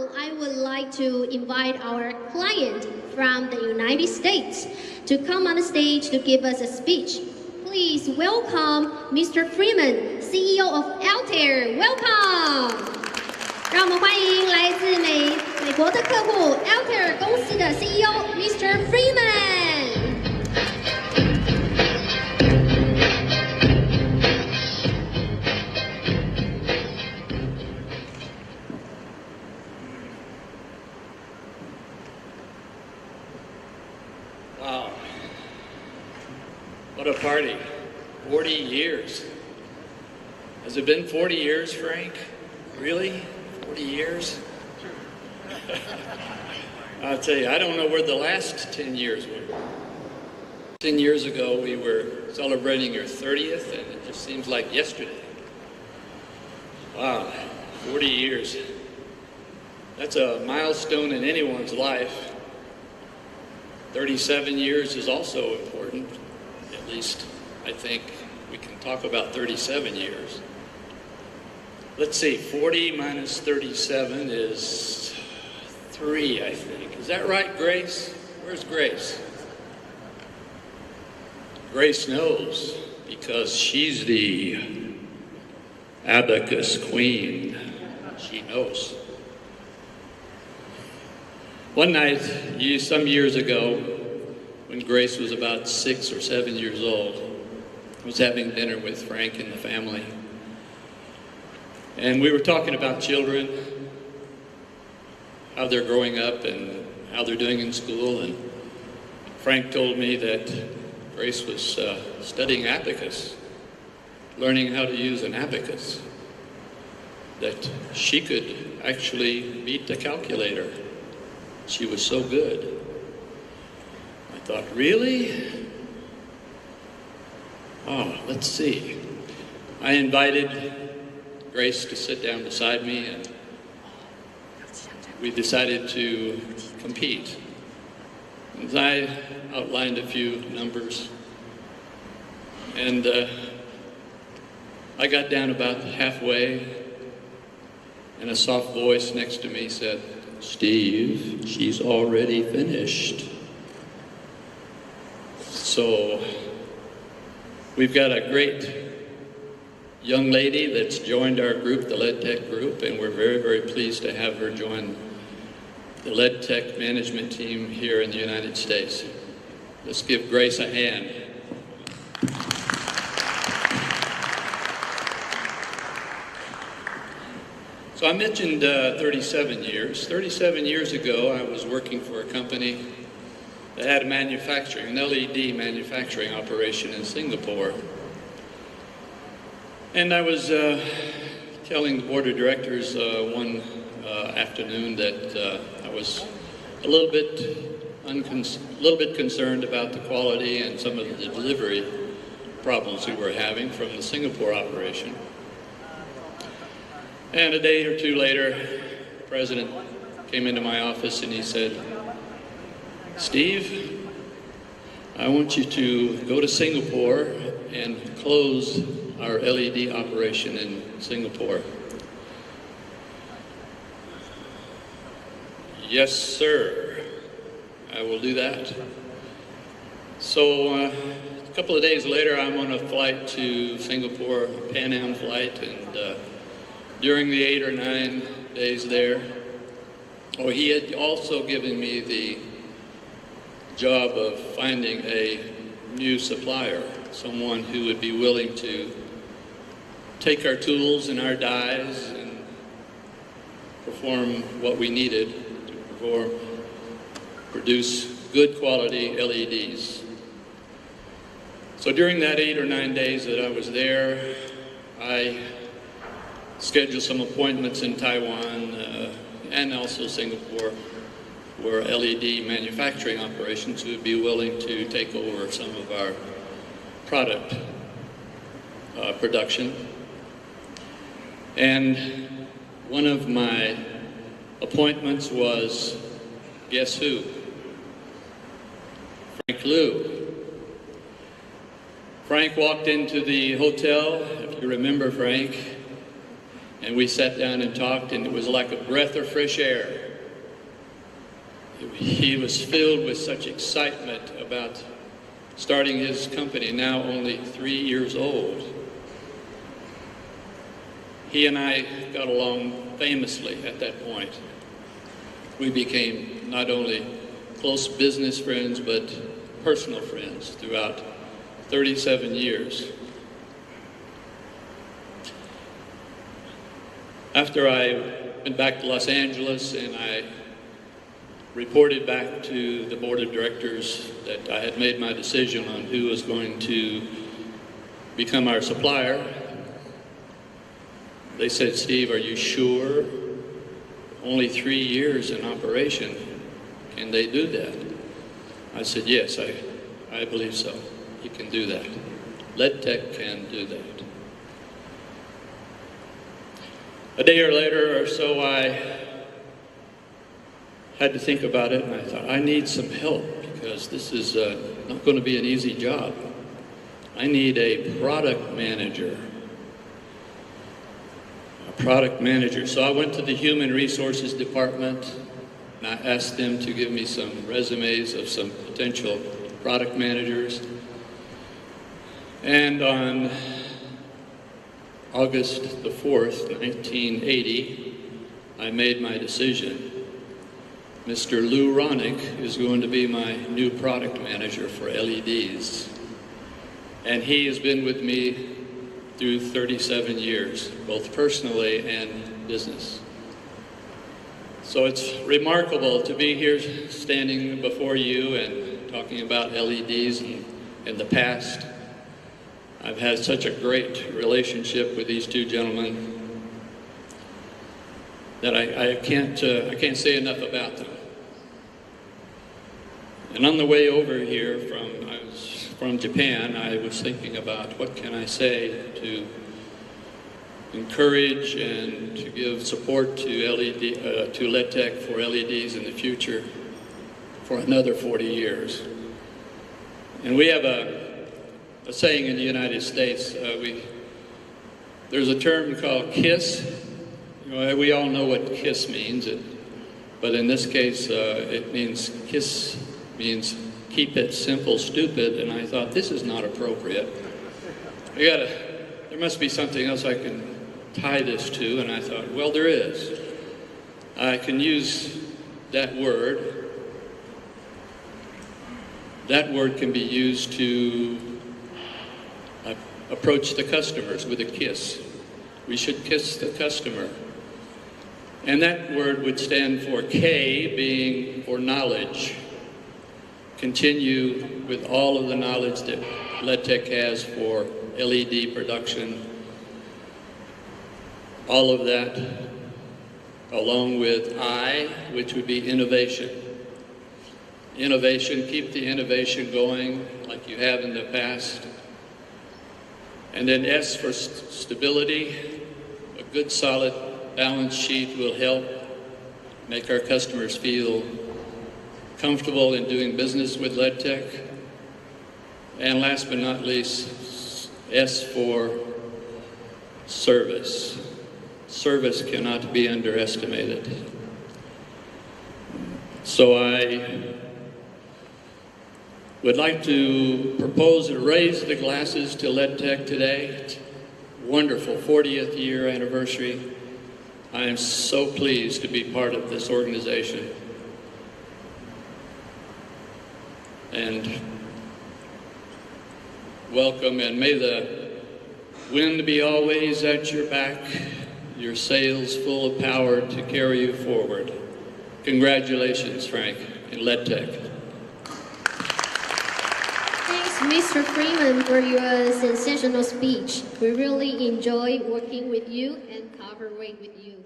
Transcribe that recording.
now, I would like to invite our client from the United States to come on the stage to give us a speech. Please welcome Mr. Freeman, CEO of Altair. Welcome! 让我们欢迎来自美国的客户 Altair 公司的 CEO Mr. Freeman。Wow, what a party. 40 years. Has it been 40 years, Frank? Really? 40 years? I'll tell you, I don't know where the last 10 years were. 10 years ago, we were celebrating your 30th, and it just seems like yesterday. Wow, 40 years. That's a milestone in anyone's life. 37 years is also important. At least, I think we can talk about 37 years. Let's see, 40 minus 37 is 3, I think. Is that right, Grace? Where's Grace? Grace knows, because she's the abacus queen. She knows. One night, some years ago, when Grace was about 6 or 7 years old, I was having dinner with Frank and the family. And we were talking about children, how they're growing up and how they're doing in school. And Frank told me that Grace was studying abacus, learning how to use an abacus, that she could actually beat the calculator. She was so good. I thought, really? Oh, let's see. I invited Grace to sit down beside me, and we decided to compete. As I outlined a few numbers, and I got down about halfway, and a soft voice next to me said, "Steve, she's already finished." So we've got a great young lady that's joined our group, the Ledtech group, and we're very, very pleased to have her join the Ledtech management team here in the United States. Let's give Grace a hand. So I mentioned 37 years. 37 years ago, I was working for a company that had an LED manufacturing operation in Singapore. And I was telling the board of directors one afternoon that I was a little bit concerned about the quality and some of the delivery problems we were having from the Singapore operation. And a day or two later, the president came into my office and he said, "Steve, I want you to go to Singapore and close our LED operation in Singapore." "Yes, sir, I will do that." So a couple of days later, I'm on a flight to Singapore, a Pan Am flight, and during the 8 or 9 days there, he had also given me the job of finding a new supplier, someone who would be willing to take our tools and our dies and perform what we needed to produce good quality LEDs. So during that 8 or 9 days that I was there, I scheduled some appointments in Taiwan and also Singapore for LED manufacturing operations who would be willing to take over some of our product production. And one of my appointments was, guess who? Frank Liu. Frank walked into the hotel, if you remember Frank, And we sat down and talked, and it was like a breath of fresh air. He was filled with such excitement about starting his company, now only 3 years old. He and I got along famously at that point. We became not only close business friends, but personal friends throughout 37 years. After I went back to Los Angeles and I reported back to the board of directors that I had made my decision on who was going to become our supplier, they said, "Steve, are you sure? Only 3 years in operation. Can they do that?" I said, "Yes, I believe so. He can do that. Ledtech can do that." A day or later or so, I had to think about it, and I thought, I need some help because this is not going to be an easy job. I need a product manager. So I went to the Human Resources Department, and I asked them to give me some resumes of some potential product managers. And on August the 4th, 1980, I made my decision. Mr. Lou Ronick is going to be my new product manager for LEDs. And he has been with me through 37 years, both personally and business. So it's remarkable to be here standing before you and talking about LEDs in the past. I've had such a great relationship with these two gentlemen that I can't say enough about them. And on the way over here from Japan, I was thinking about what can I say to encourage and to give support to Ledtech for LEDs in the future for another 40 years. And we have a saying in the United States, there's a term called KISS. We all know what KISS means, but in this case, it means KISS means keep it simple, stupid, and I thought this is not appropriate. There must be something else I can tie this to, and I thought, well, there is. I can use that word. That word can be used to approach the customers with a kiss. We should kiss the customer. And that word would stand for K, being for knowledge. Continue with all of the knowledge that Ledtech has for LED production. All of that, along with I, which would be innovation. Innovation, keep the innovation going like you have in the past. And then S for stability. A good solid balance sheet will help make our customers feel comfortable in doing business with Ledtech. And last but not least, S for service. Service cannot be underestimated. So I would like to propose to raise the glasses to Ledtech today. Wonderful 40th year anniversary. I am so pleased to be part of this organization. And welcome, and may the wind be always at your back, your sails full of power to carry you forward. Congratulations, Frank, and Ledtech. Thanks, Mr. Freeman, for your sensational speech. We really enjoy working with you and cooperate with you.